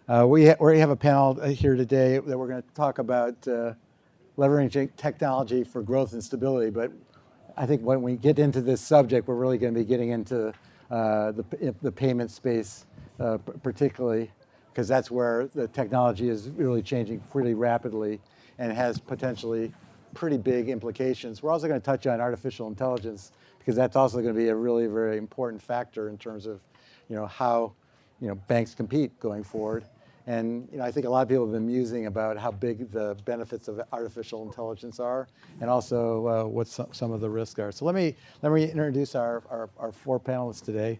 We have a panel here today that we're going to talk about leveraging technology for growth and stability. But I think when we get into this subject, we're really going to be getting into the payment space, particularly, because that's where the technology is really changing pretty rapidly and has potentially pretty big implications. We're also going to touch on artificial intelligence, because that's also going to be a really very important factor in terms of, how, banks compete going forward. And I think a lot of people have been musing about how big the benefits of artificial intelligence are, and also what some of the risks are. So let me introduce our four panelists today.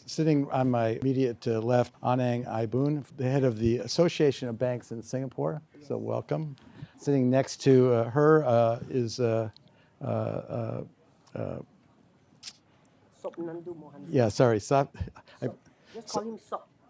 Sitting on my immediate left, Ong-Ang Boon, the head of the Association of Banks in Singapore. So welcome. Sitting next to her is Sopnendu Mohanty. yeah, sorry, Just call him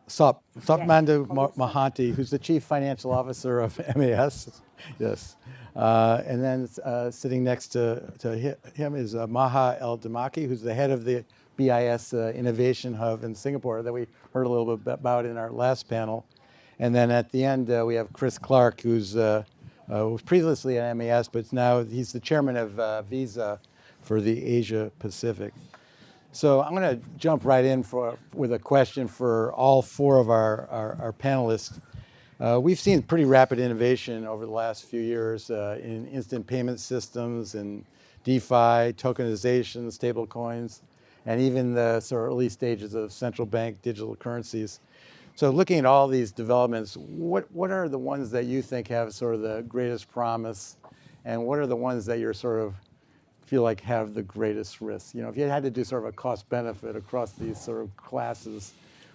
Sop. Sopnendu call him Sop. Mohanty, who's the Chief Financial Officer of MAS. Yes. And then sitting next to him is Maha Dimachki, who's the head of the BIS Innovation Hub in Singapore that we heard a little bit about in our last panel. And then at the end, we have Chris Clark, who's was previously at MAS, but now he's the chairman of Visa for the Asia Pacific. So I'm going to jump right in with a question for all four of our panelists. We've seen pretty rapid innovation over the last few years in instant payment systems and DeFi, tokenization, stable coins, and even the sort of early stages of central bank digital currencies. So looking at all these developments, what are the ones that you think have sort of the greatest promise, and what are the ones that you're sort of feel like have the greatest risk? If you had to do sort of a cost benefit across these sort of classes,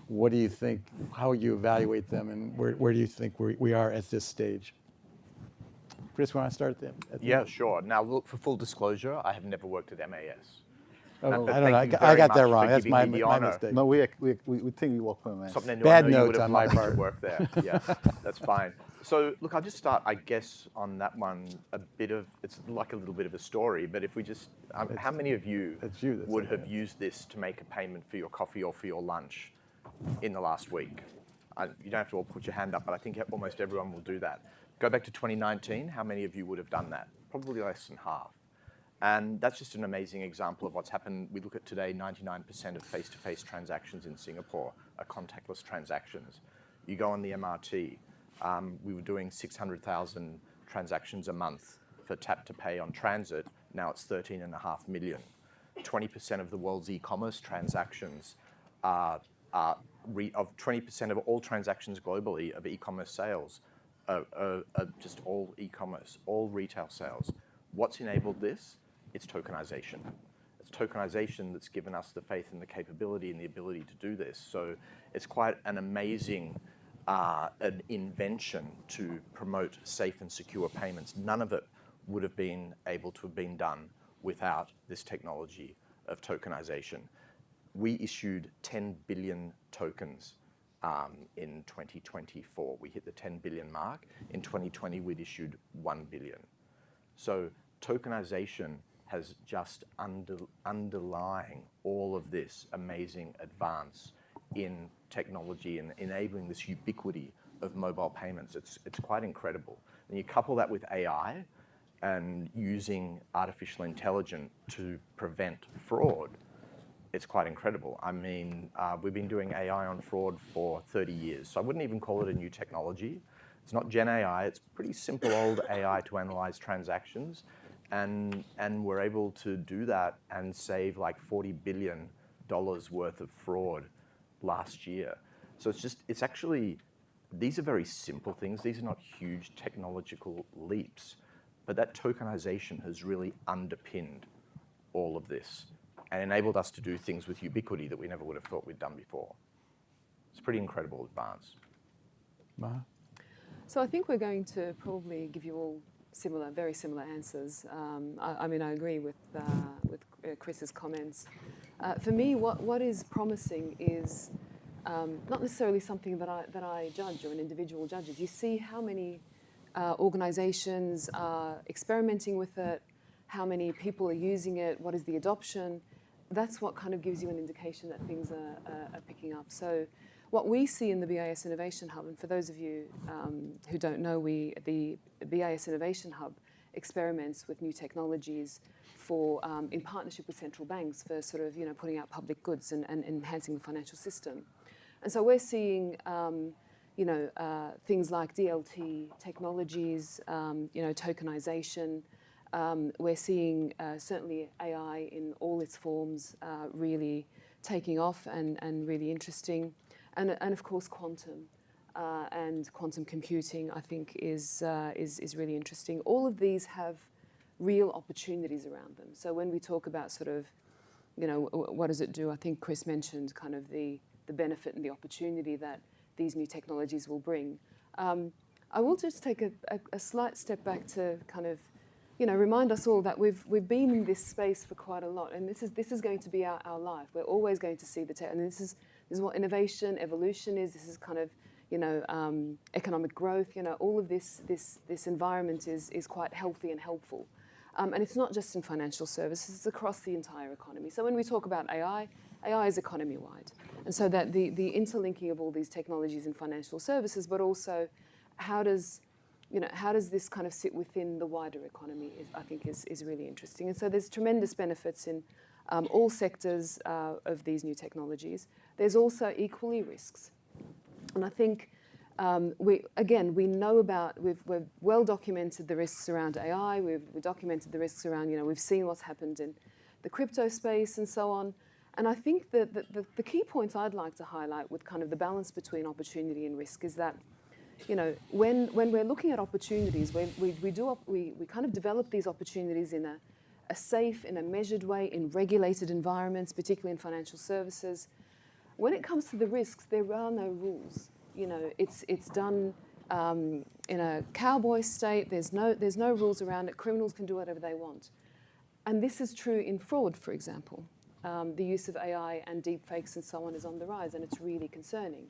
what do you think, how you evaluate them, and where do you think we are at this stage? Chris, want to start there? Yeah, sure. Now, look, for full disclosure, I have never worked at MAS. Oh, I don't know. I got that wrong. That's my mistake. No, we think we work for MAS. Sopnendu, Bad I know notes you would have on my liked part. to work there. Yeah, that's fine. So, look, I'll just start, I guess, on that one, it's like a little bit of a story, but if we just, how many of you would have used this to make a payment for your coffee or for your lunch in the last week? You don't have to all put your hand up, but I think almost everyone will do that. Go back to 2019, how many of you would have done that? Probably less than half. And that's just an amazing example of what's happened. We look at today, 99% of face-to-face transactions in Singapore are contactless transactions. You go on the MRT, we were doing 600,000 transactions a month for tap to pay on transit. Now it's 13.5 million. 20% of the world's e-commerce transactions of 20% of all transactions globally of e-commerce sales are just all e-commerce, all retail sales. What's enabled this? It's tokenization. It's tokenization that's given us the faith and the capability and the ability to do this. So it's quite an amazing an invention to promote safe and secure payments. None of it would have been able to have been done without this technology of tokenization. We issued 10 billion tokens in 2024. We hit the 10 billion mark. In 2020, we'd issued 1 billion. So tokenization has just underlying all of this amazing advance in technology and enabling this ubiquity of mobile payments. It's quite incredible. And you couple that with AI and using artificial intelligence to prevent fraud, it's quite incredible. I mean, we've been doing AI on fraud for 30 years, so I wouldn't even call it a new technology. It's not Gen AI, it's pretty simple old AI to analyze transactions. And we're able to do that and save like $40 billion worth of fraud last year. So it's actually, these are very simple things. These are not huge technological leaps, but that tokenization has really underpinned all of this and enabled us to do things with ubiquity that we never would have thought we'd done before. It's a pretty incredible advance. Maha? So I think we're going to probably give you all very similar answers. I mean, I agree with Chris's comments. For me, what is promising is not necessarily something that I judge or an individual judges. You see how many organizations are experimenting with it, how many people are using it, what is the adoption. That's what kind of gives you an indication that things are picking up. So what we see in the BIS Innovation Hub, and for those of you who don't know, the BIS Innovation Hub experiments with new technologies for, in partnership with central banks for sort of, putting out public goods and enhancing the financial system. And so we're seeing, things like DLT technologies, tokenization. We're seeing certainly AI in all its forms really taking off and really interesting. And of course, quantum and quantum computing, I think, is really interesting. All of these have real opportunities around them. So when we talk about sort of, what does it do? I think Chris mentioned kind of the benefit and the opportunity that these new technologies will bring. I will just take a slight step back to kind of, remind us all that we've been in this space for quite a lot, and this is going to be our life. We're always going to see the tech, and this is what innovation, evolution is. This is kind of, economic growth. All of this environment is quite healthy and helpful. And it's not just in financial services, it's across the entire economy. So when we talk about AI is economy-wide. And so that the interlinking of all these technologies in financial services, but also how does this kind of sit within the wider economy, I think is really interesting. And so there's tremendous benefits in all sectors of these new technologies. There's also equally risks. And I think we know about, we've well documented the risks around AI, we've documented the risks around, we've seen what's happened in the crypto space and so on. And I think that the key point I'd like to highlight with kind of the balance between opportunity and risk is that, when we're looking at opportunities, we kind of develop these opportunities in a safe, in a measured way, in regulated environments, particularly in financial services. When it comes to the risks, there are no rules. It's done in a cowboy state. There's no rules around it. Criminals can do whatever they want. And this is true in fraud, for example. The use of AI and deepfakes and so on is on the rise, and it's really concerning.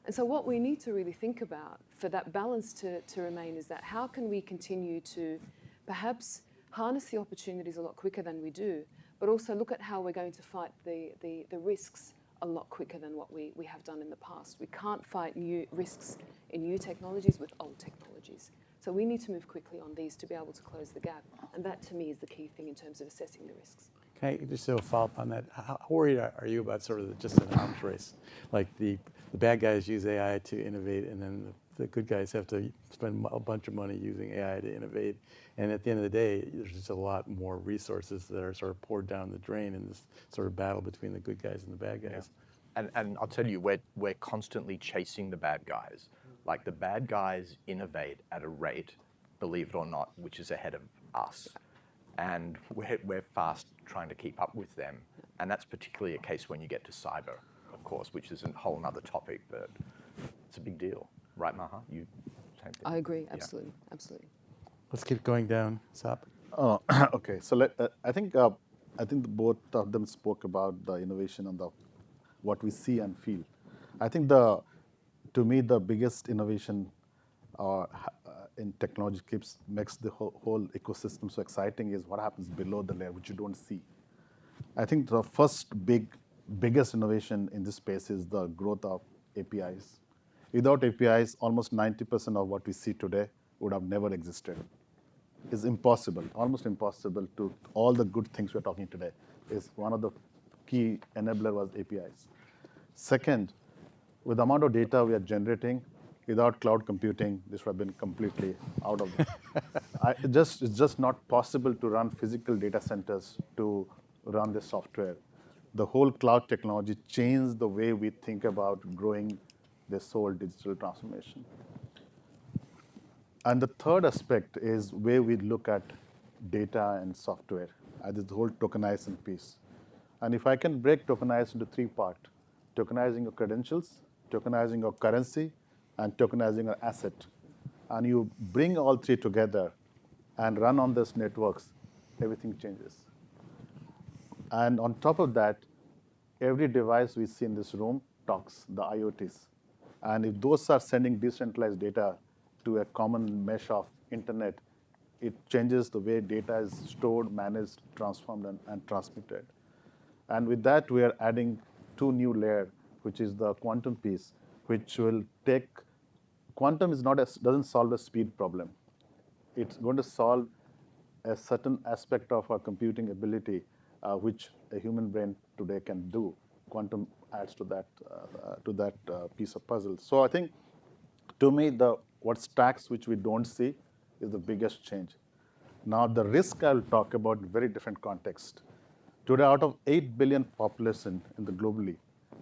And so what we need to really think about for that balance to remain is that how can we continue to perhaps harness the opportunities a lot quicker than we do, but also look at how we're going to fight the risks a lot quicker than what we have done in the past. We can't fight new risks in new technologies with old technologies. So we need to move quickly on these to be able to close the gap. And that, to me, is the key thing in terms of assessing the risks. Can I just do a follow-up on that? How worried are you about sort of just an arms race? Like the bad guys use AI to innovate, and then the good guys have to spend a bunch of money using AI to innovate. And at the end of the day, there's just a lot more resources that are sort of poured down the drain in this sort of battle between the good guys and the bad guys. Yeah. And I'll tell you, we're constantly chasing the bad guys. Like the bad guys innovate at a rate, believe it or not, which is ahead of us. And we're fast trying to keep up with them. And that's particularly a case when you get to cyber, of course, which is a whole other topic, but it's a big deal. Right, Maha? You same thing? I agree, absolutely, absolutely. Let's keep going down, Sop. Okay, so I think both of them spoke about the innovation and what we see and feel. I think to me the biggest innovation in technology makes the whole ecosystem so exciting is what happens below the layer, which you don't see. I think the first biggest innovation in this space is the growth of APIs. Without APIs, almost 90% of what we see today would have never existed. It's impossible, almost impossible to all the good things we're talking today. Is one of the key enabler was APIs. Second, with the amount of data we are generating, without cloud computing, this would have been completely out of it. It's just not possible to run physical data centers to run this software. The whole cloud technology changed the way we think about growing this whole digital transformation. And the third aspect is where we look at data and software, this whole tokenization piece. And if I can break tokenization into three parts, tokenizing your credentials, tokenizing your currency, and tokenizing your asset. And you bring all three together and run on these networks, everything changes. And on top of that, every device we see in this room talks, the IoTs. And if those are sending decentralized data to a common mesh of internet, it changes the way data is stored, managed, transformed, and transmitted. And with that, we are adding two new layers, which is the quantum piece, which will take. Quantum is not doesn't solve a speed problem. It's going to solve a certain aspect of our computing ability, which a human brain today can do. Quantum adds to that piece of puzzle. So I think, to me, what stacks which we don't see is the biggest change. Now the risk I'll talk about in very different context. Today, out of 8 billion population in the globally,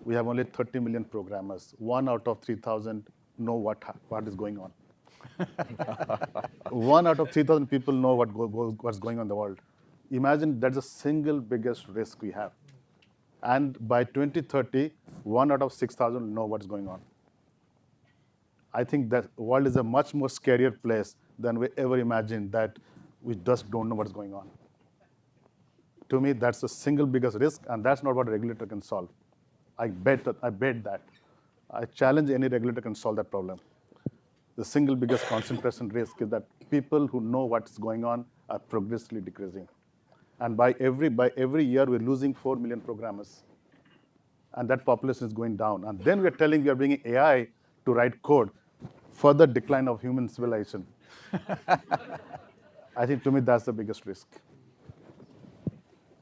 we have only 30 million programmers. 1 out of 3,000 know what is going on. 1 out of 3,000 people know what's going on in the world. Imagine that's the single biggest risk we have. And by 2030, 1 out of 6,000 know what's going on. I think that the world is a much more scarier place than we ever imagined, that we just don't know what's going on. To me, that's the single biggest risk, and that's not what a regulator can solve. I bet that. I challenge any regulator can solve that problem. The single biggest concentration risk is that people who know what's going on are progressively decreasing. And by every year, we're losing 4 million programmers. And that population is going down. And then we're telling we are bringing AI to write code, further decline of human civilization. I think, to me, that's the biggest risk.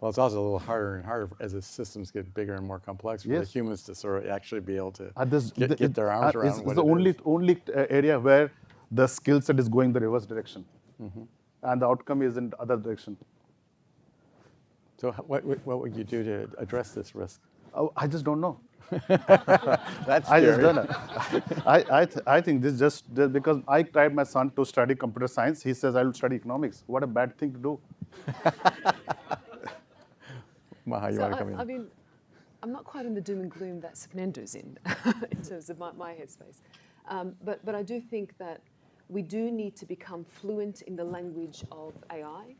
Well, it's also a little harder and harder as the systems get bigger and more complex for the Yes. humans to sort of actually be able to Get get their arms around it's what the it is. only area where the skill set is going the reverse direction. And the outcome is in the other direction. So what would you do to address this risk? Oh, I just don't know. That's I just scary. don't know. I think this just because I tried my son to study computer science. He says I will study economics. What a bad thing to do. Maha, you So want to come in? I mean, I'm not quite in the doom and gloom that Sopnendu's in terms of my headspace. But I do think that we do need to become fluent in the language of AI,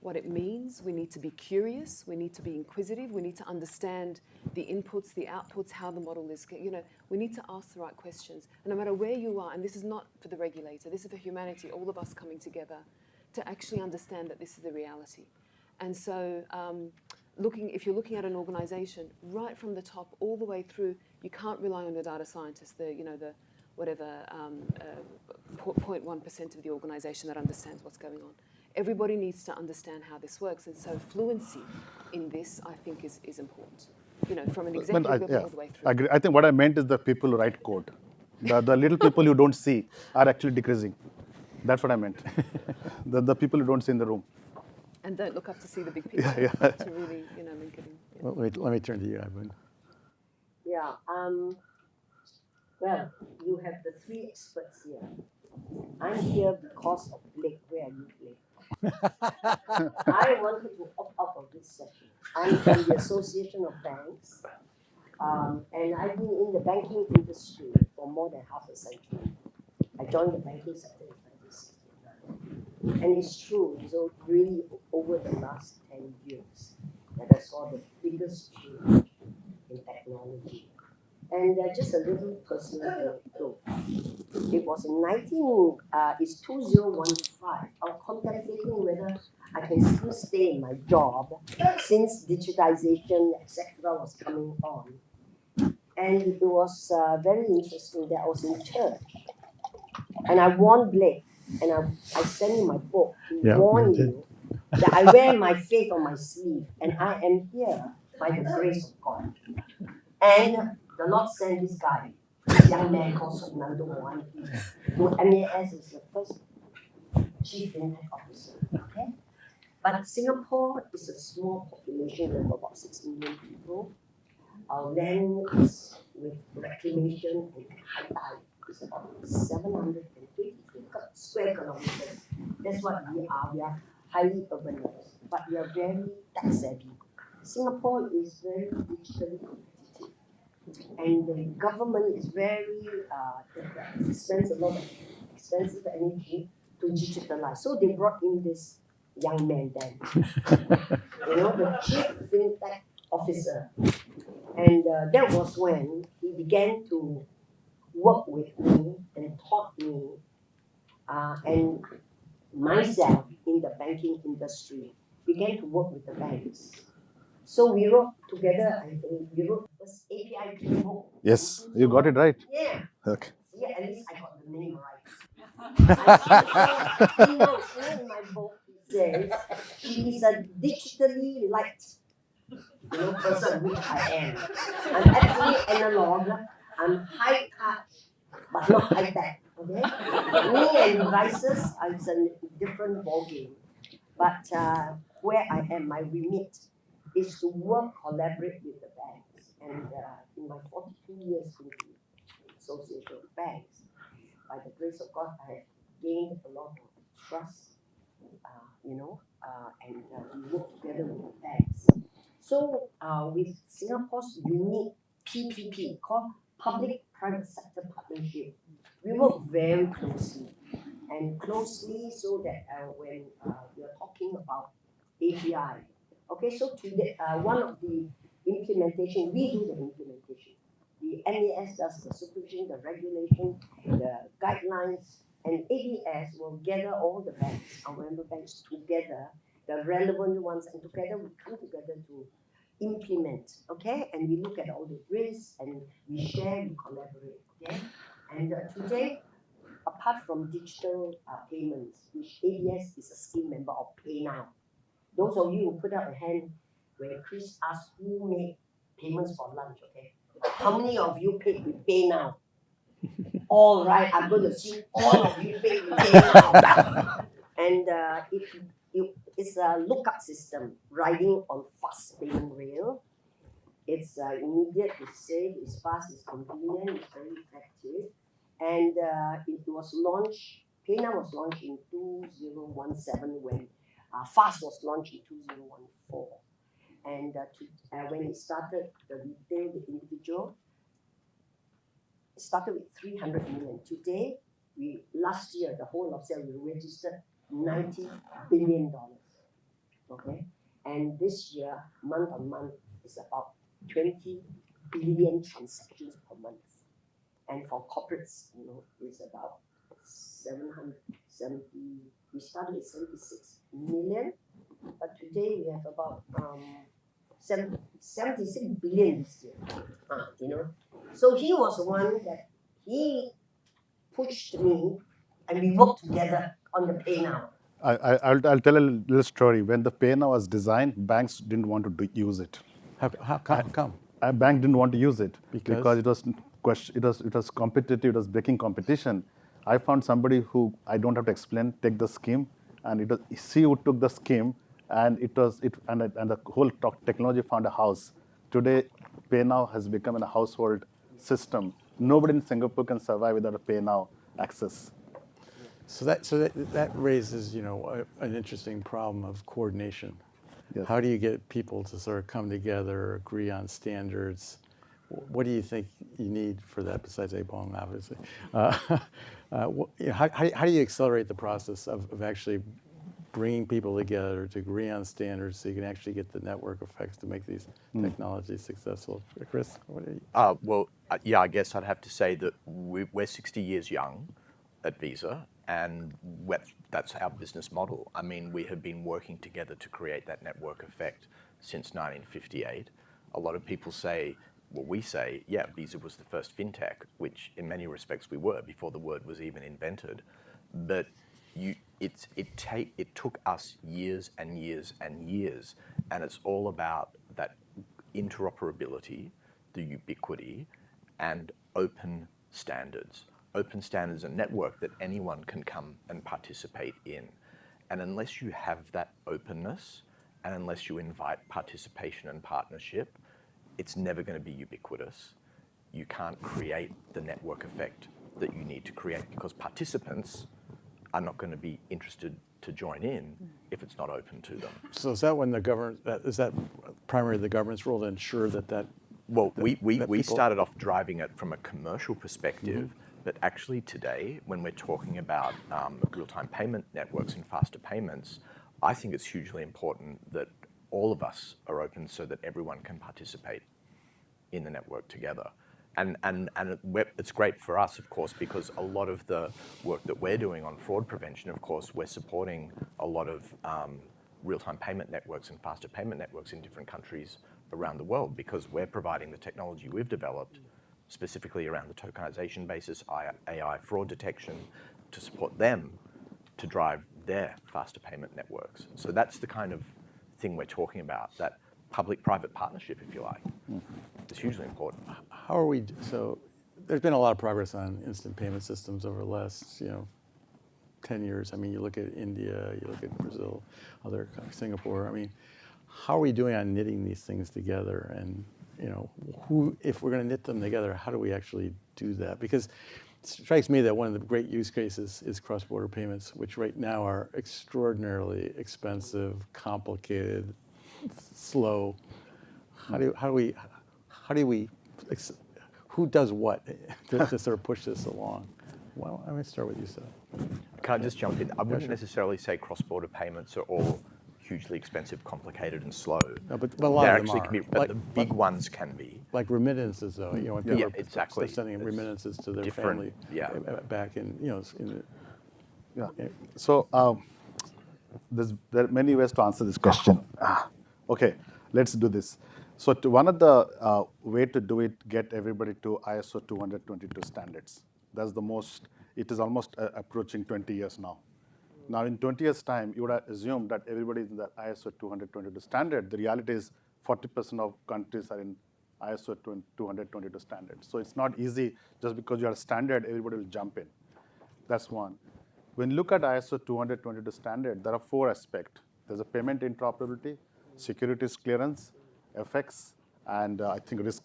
what it means. We need to be curious. We need to be inquisitive. We need to understand the inputs, the outputs, how the model is, we need to ask the right questions. And no matter where you are, and this is not for the regulator, this is for humanity, all of us coming together to actually understand that this is the reality. And so if you're looking at an organization, right from the top all the way through, you can't rely on the data scientists, the 0.1% of the organization that understands what's going on. Everybody needs to understand how this works, and so fluency in this, I think, is important. From an executive level all the way through. I agree. I think what I meant is the people who write code. The little people you don't see are actually decreasing. That's what I meant. The people you don't see in the room. And don't look up to see the big picture to really, link it in. Yeah. Well, let me turn to you, Boon. Yeah. Well, you have the 3 experts here. I'm here because of Blake. Where are you, Blake? I wanted to opt out of this session. I'm from the Association of Banks, and I've been in the banking industry for more than half a century. I joined the banking sector in 1969. And it's true, so really over the last 10 years that I saw the biggest change in technology. And just a little personal anecdote. It was in 2015. I was contemplating whether I can still stay in my job since digitization, etc., was coming on. And it was very interesting that I was in church. And I warned Blake, and I sent him my book to warn you that I wear my faith on my sleeve, and I am here by the grace of God. And the Lord sent this guy, this young man called Sopnendu Mohanty, who MAS is the first chief fintech officer. Okay? But Singapore is a small population, we have about 6 million people. Our land is with reclamation and high tide is about 720 square kilometers. That's what we are. We are highly urbanized, but we are very tech savvy. Singapore is very digitally competitive, and the government is very spends a lot of expensive energy to digitalize. So they brought in this young man then, the chief fintech officer, and that was when he began to work with me and taught me and myself in the banking industry, began to work with the banks. So we wrote together, I think, we wrote this API book. Yes, you got it right. Yeah. Okay. See, at least I got the name right. So in my book, it says, she is a digitally light, person, which I am. I'm actually analog, I'm high touch, but not high tech. Okay? Me and devices are a different ballgame. But where I am, my remit is to work, collaborate with the banks. And in my 42 years in the Association of Banks, by the grace of God, I have gained a lot of trust, and we work together with the banks. So with Singapore's unique PPP, called Public-Private Sector Partnership, we work very closely so that when we are talking about API, okay, so today, one of the implementation, we do the implementation. The NAS does the supervision, the regulation, the guidelines, and ABS will gather all the banks, our member banks together, the relevant ones, and together we come together to implement, okay? And we look at all the risks and we share, we collaborate, okay? And today, apart from digital payments, which ABS is a scheme member of PayNow. Those of you who put up a hand when Chris asked who made payments for lunch, okay? How many of you paid with PayNow? All right, I'm going to see all of you paid with PayNow. And it's a lookup system riding on fast payment rail. It's immediate, it's safe, it's fast, it's convenient, it's very effective. And it was launched, PayNow was launched in 2017 when FAST was launched in 2014. And when it started, the retail, the individual, it started with 300 million. Today, last year, the whole of sale, we registered $90 billion. Okay? And this year, month on month, is about 20 billion transactions per month. And for corporates, it's about 770. We started with 76 million, but today we have about 76 billion this year. So he was the one that he pushed me, and we worked together on the PayNow. I'll tell a little story. When the PayNow was designed, banks didn't want to use it. How come? A bank didn't want to use it Because it was competitive. It was breaking competition. I found somebody who I don't have to explain take the scheme, and it was she who took the scheme, and the whole technology found a house. Today, PayNow has become a household system. Nobody in Singapore can survive without a PayNow access. So that raises, an interesting problem of coordination. Yes. How do you get people to sort of come together, agree on standards? What do you think you need for that besides Bong, obviously? How do you accelerate the process of actually bringing people together to agree on standards so you can actually get the network effects to make these technologies successful? Chris, what are you? I guess I'd have to say that we're 60 years young at Visa, and that's our business model. I mean, we have been working together to create that network effect since 1958. A lot of people say, we say, yeah, Visa was the first fintech, which in many respects we were before the word was even invented. But it took us years and years and years, and it's all about that interoperability, the ubiquity, and open standards. Open standards, a network that anyone can come and participate in. And unless you have that openness, and unless you invite participation and partnership, it's never going to be ubiquitous. You can't create the network effect that you need to create because participants are not going to be interested to join in if it's not open to them. So is that when is that primarily the government's role to ensure that? Well, we started off driving it from a commercial perspective, but actually today, when we're talking about real-time payment networks and faster payments, I think it's hugely important that all of us are open so that everyone can participate in the network together. And it's great for us, of course, because a lot of the work that we're doing on fraud prevention, of course, we're supporting a lot of real-time payment networks and faster payment networks in different countries around the world, because we're providing the technology we've developed specifically around the tokenization basis, AI fraud detection, to support them to drive their faster payment networks. So that's the kind of thing we're talking about, that public-private partnership, if you like. It's hugely important. How are we, so there's been a lot of progress on instant payment systems over the last, 10 years. I mean, you look at India, you look at Brazil, Singapore. I mean, how are we doing on knitting these things together? And, if we're going to knit them together, how do we actually do that? Because it strikes me that one of the great use cases is cross-border payments, which right now are extraordinarily expensive, complicated, slow. How do we, who does what to sort of push this along? Well, I'm going to start with you, Seth. Can I just jump in? I wouldn't necessarily say cross-border payments are all hugely expensive, complicated, and slow. No, but a lot of them actually are. can be, but the big ones can be. Like remittances, though. When people are exactly. sending remittances to their Different, family back in, So there are many ways to answer this question. Okay, let's do this. So one of the way to do it, get everybody to ISO 20022 standards. That's the most, it is almost approaching 20 years now. Now in 20 years' time, you would have assumed that everybody is in the ISO 20022 standard. The reality is 40% of countries are in ISO 20022 standards. So it's not easy, just because you are a standard, everybody will jump in. That's one. When you look at ISO 20022 standard, there are 4 aspects. There's a payment interoperability, securities clearance, FX, and I think risk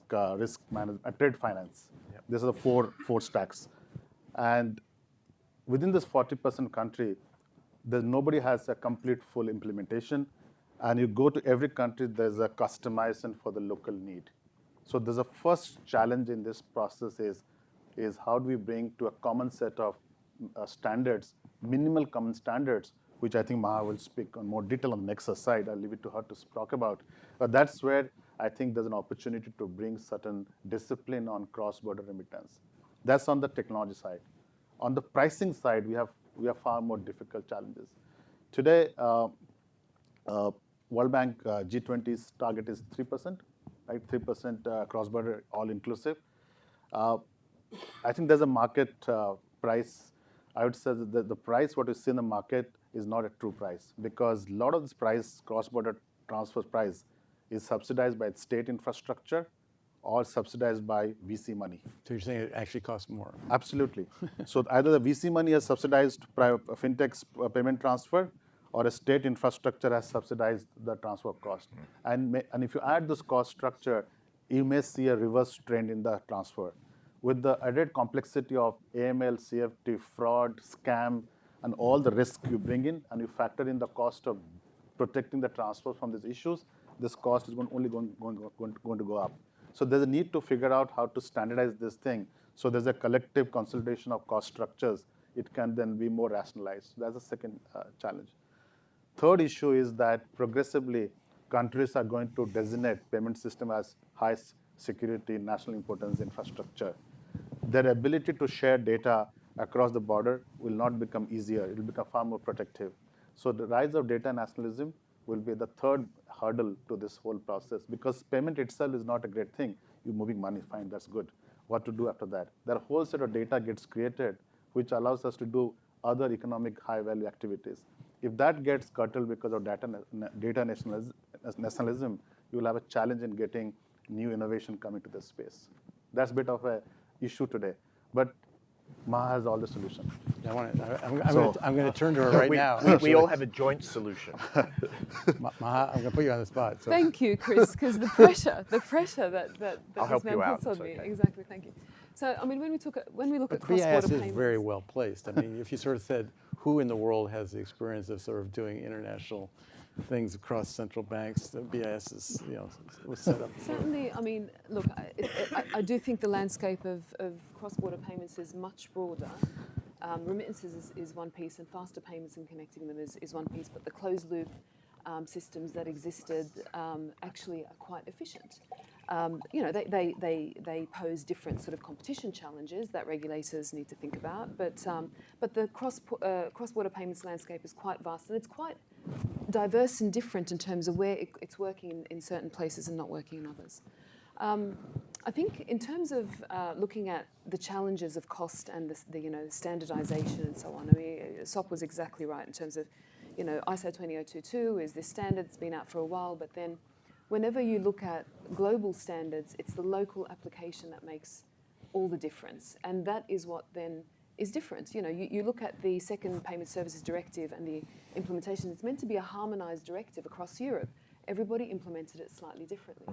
management, trade finance. Yep. These are the four stacks. And within this 40% country, nobody has a complete full implementation. And you go to every country, there's a customization for the local need. So there's a first challenge in this process is how do we bring to a common set of standards, minimal common standards, which I think Maha will speak on more detail on the next slide. I'll leave it to her to talk about. But that's where I think there's an opportunity to bring certain discipline on cross-border remittance. That's on the technology side. On the pricing side, we have far more difficult challenges. Today, World Bank G20's target is 3%, right? 3% cross-border, all-inclusive. I think there's a market price. I would say that the price what we see in the market is not a true price, because a lot of this price, cross-border transfer price, is subsidized by state infrastructure or subsidized by VC money. So you're saying it actually costs more? Absolutely. So either the VC money has subsidized fintech's payment transfer, or a state infrastructure has subsidized the transfer cost. And if you add this cost structure, you may see a reverse trend in the transfer. With the added complexity of AML, CFT, fraud, scam, and all the risk you bring in, and you factor in the cost of protecting the transfer from these issues, this cost is only going to go up. So there's a need to figure out how to standardize this thing. So there's a collective consolidation of cost structures. It can then be more rationalized. That's the second challenge. Third issue is that progressively, countries are going to designate payment system as high security, national importance infrastructure. Their ability to share data across the border will not become easier. It will become far more protective. So the rise of data nationalism will be the third hurdle to this whole process, because payment itself is not a great thing. You're moving money, fine, that's good. What to do after that? There are a whole set of data gets created, which allows us to do other economic high-value activities. If that gets curtailed because of data nationalism, you will have a challenge in getting new innovation coming to this space. That's a bit of an issue today. But Maha has all the solutions. I'm going to turn to her right now. We all have a joint solution. Maha, I'm going to put you on the spot. So. Thank you, Chris, because the pressure that I'll this help man you out, puts on it's me. okay. Exactly, thank you. So, I mean, when we look at cross-border BIS payments, is very well placed. I mean, if you sort of said, who in the world has the experience of sort of doing international things across central banks, the BIS is, was set up. Certainly, I mean, look, I do think the landscape of cross-border payments is much broader. Remittances is one piece, and faster payments and connecting them is one piece, but the closed-loop systems that existed actually are quite efficient. They pose different sort of competition challenges that regulators need to think about, but the cross-border payments landscape is quite vast, and it's quite diverse and different in terms of where it's working in certain places and not working in others. I think in terms of looking at the challenges of cost and the standardization and so on, I mean, Sop was exactly right in terms of, ISO 20022 is this standard that's been out for a while, but then whenever you look at global standards, it's the local application that makes all the difference. And that is what then is different. You look at the Second Payment Services Directive and the implementation, it's meant to be a harmonized directive across Europe. Everybody implemented it slightly differently.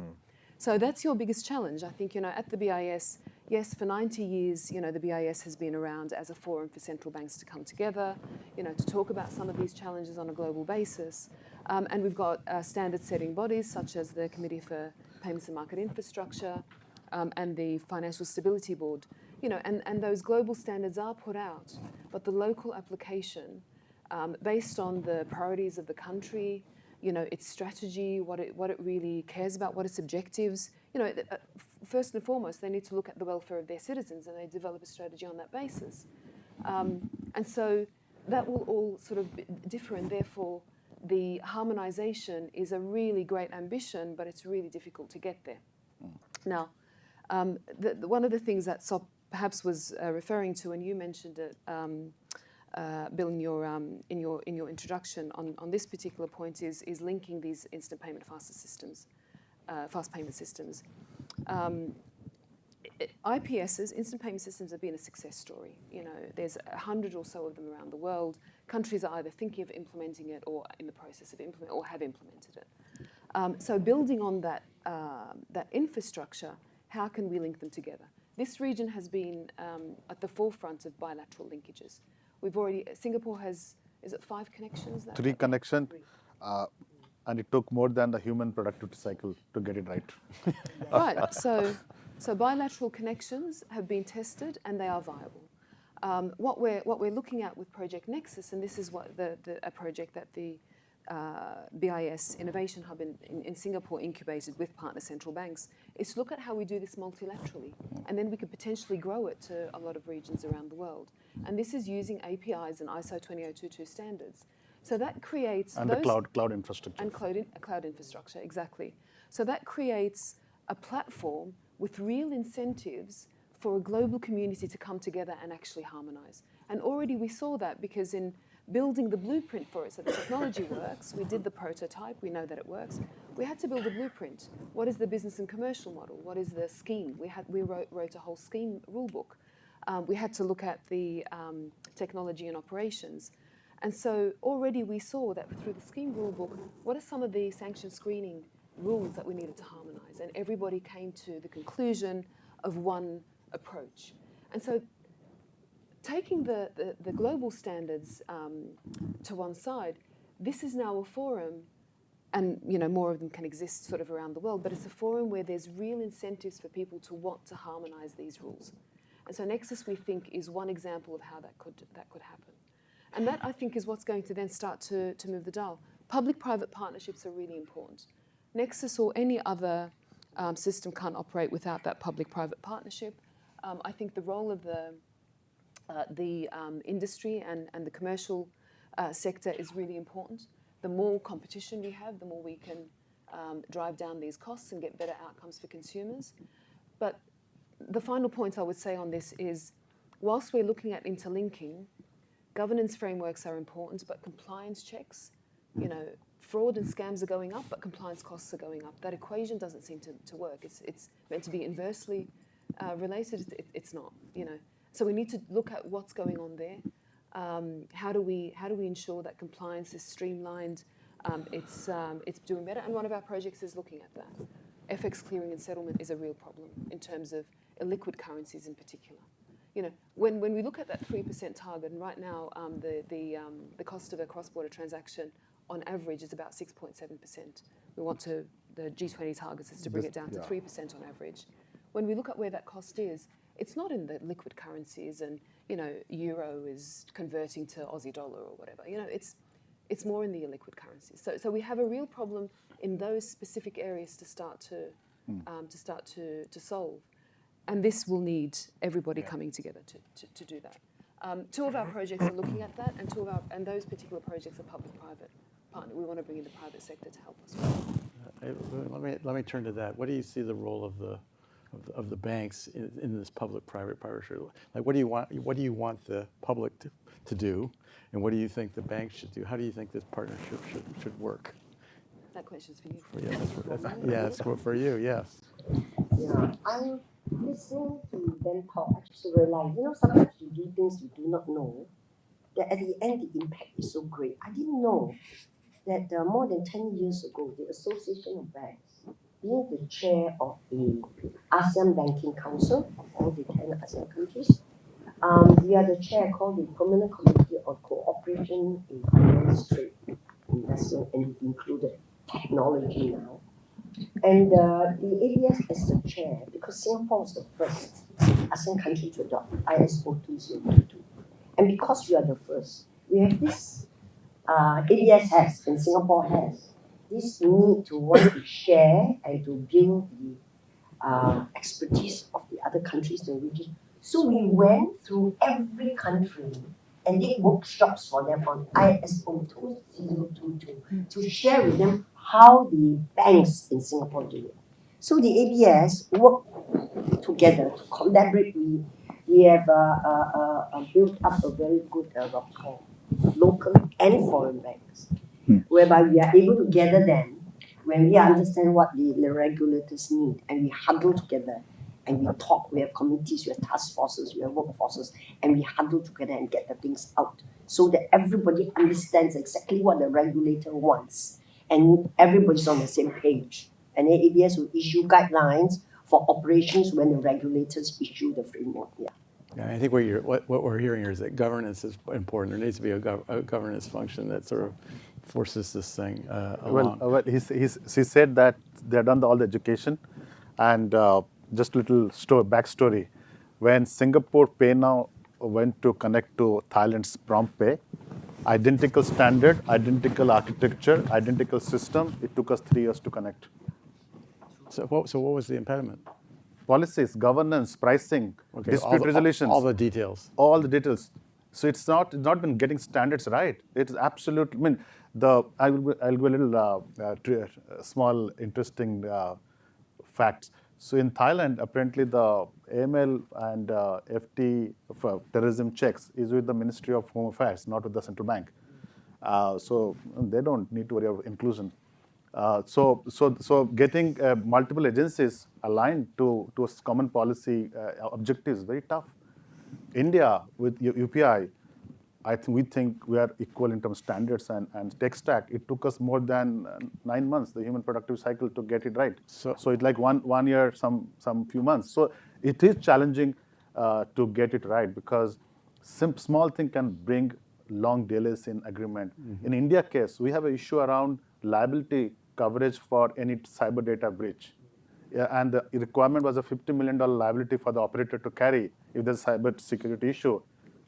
So that's your biggest challenge. I think, at the BIS, yes, for 90 years, the BIS has been around as a forum for central banks to come together, to talk about some of these challenges on a global basis. And we've got standard-setting bodies such as the Committee for Payments and Market Infrastructure and the Financial Stability Board, and those global standards are put out, but the local application, based on the priorities of the country, its strategy, what it really cares about, what its objectives. First and foremost, they need to look at the welfare of their citizens, and they develop a strategy on that basis. And so that will all sort of differ, and therefore the harmonisation is a really great ambition, but it's really difficult to get there. Now, one of the things that SOP perhaps was referring to, and you mentioned it, Bill, in your introduction on this particular point, is linking these instant payment fast payment systems. IPSs, instant payment systems, have been a success story. There's 100 or so of them around the world. Countries are either thinking of implementing it or in the process of implementing or have implemented it. So building on that infrastructure, how can we link them together? This region has been at the forefront of bilateral linkages. Singapore has, is it 5 connections? 3 connections, and it took more than the human productivity cycle to get it right. Right, so bilateral connections have been tested and they are viable. What we're looking at with Project Nexus, and this is what a project that the BIS Innovation Hub in Singapore incubated with partner central banks, is to look at how we do this multilaterally, and then we could potentially grow it to a lot of regions around the world. And this is using APIs and ISO 20022 standards. So that creates and the cloud infrastructure. And cloud infrastructure, exactly. So that creates a platform with real incentives for a global community to come together and actually harmonise. And already we saw that, because in building the blueprint for it, so the technology works, we did the prototype, we know that it works. We had to build a blueprint. What is the business and commercial model? What is the scheme? We wrote a whole scheme rule book. We had to look at the technology and operations. And so already we saw that through the scheme rule book, what are some of the sanction screening rules that we needed to harmonise? And everybody came to the conclusion of one approach. And so taking the global standards to one side, this is now a forum, and more of them can exist sort of around the world, but it's a forum where there's real incentives for people to want to harmonise these rules. And so Nexus, we think, is one example of how that could happen. And that, I think, is what's going to then start to move the dial. Public-private partnerships are really important. Nexus or any other system can't operate without that public-private partnership. I think the role of the industry and the commercial sector is really important. The more competition we have, the more we can drive down these costs and get better outcomes for consumers. But the final point I would say on this is, whilst we're looking at interlinking, governance frameworks are important, but compliance checks, fraud and scams are going up, but compliance costs are going up. That equation doesn't seem to work. It's meant to be inversely related. It's not, So we need to look at what's going on there. How do we ensure that compliance is streamlined? It's doing better, and one of our projects is looking at that. FX clearing and settlement is a real problem in terms of illiquid currencies in particular. When we look at that 3% target, and right now the cost of a cross-border transaction on average is about 6.7%. We want the G20 targets is to bring it down to 3% on average. When we look at where that cost is, it's not in the liquid currencies and, euro is converting to Aussie dollar or whatever. It's more in the illiquid currencies. So we have a real problem in those specific areas to start to solve. And this will need everybody coming together to do that. 2 of our projects are looking at that, and those particular projects are public-private partner. We want to bring in the private sector to help us with. Let me turn to that. What do you see the role of the banks in this public-private partnership? Like, what do you want the public to do, and what do you think the banks should do? How do you think this partnership should work? That question's for you. It's for you. Yes. Yeah, I'm listening to them talk. I just realize, sometimes you do things you do not know, that at the end the impact is so great. I didn't know that more than 10 years ago, the Association of Banks, being the chair of the ASEAN Banking Council of all the 10 ASEAN countries, we are the chair called the Permanent Committee on Cooperation in Finance, Trade, Investment, and it included technology now. And the ABS is the chair because Singapore was the first ASEAN country to adopt ISO 2022. And because we are the first, we have this, ABS has and Singapore has, this need to want to share and to build the expertise of the other countries in the region. So we went through every country and did workshops for them on ISO 2022 to share with them how the banks in Singapore do it. So the ABS work together to collaborate. We have built up a very good rapport, local and foreign banks, whereby we are able to gather them when we understand what the regulators need, and we huddle together and we talk. We have committees, we have task forces, we have workforces, and we huddle together and get the things out so that everybody understands exactly what the regulator wants and everybody's on the same page. And then ABS will issue guidelines for operations when the regulators issue the framework. Yeah. Yeah, I think what we're hearing here is that governance is important. There needs to be a governance function that sort of forces this thing along. Well, he said that they have done all the education, and just a little backstory. When Singapore Pay Now went to connect to Thailand's Prompt Pay, identical standard, identical architecture, identical system. It took us 3 years to connect. So what was the impediment? Policies, governance, pricing, dispute resolutions. All the details. All the details. So it's not been getting standards right. It's absolute. I mean, I'll go a little small interesting facts. So in Thailand, apparently the AML and FT for terrorism checks is with the Ministry of Home Affairs, not with the central bank. So they don't need to worry about inclusion. So getting multiple agencies aligned to a common policy objective is very tough. India with UPI, we think we are equal in terms of standards and tech stack. It took us more than 9 months, the human productive cycle, to get it right. So it's like one year, some few months. So it is challenging to get it right because small thing can bring long delays in agreement. In India case, we have an issue around liability coverage for any cyber data breach. Yeah, and the requirement was a $50 million liability for the operator to carry if there's a cyber security issue.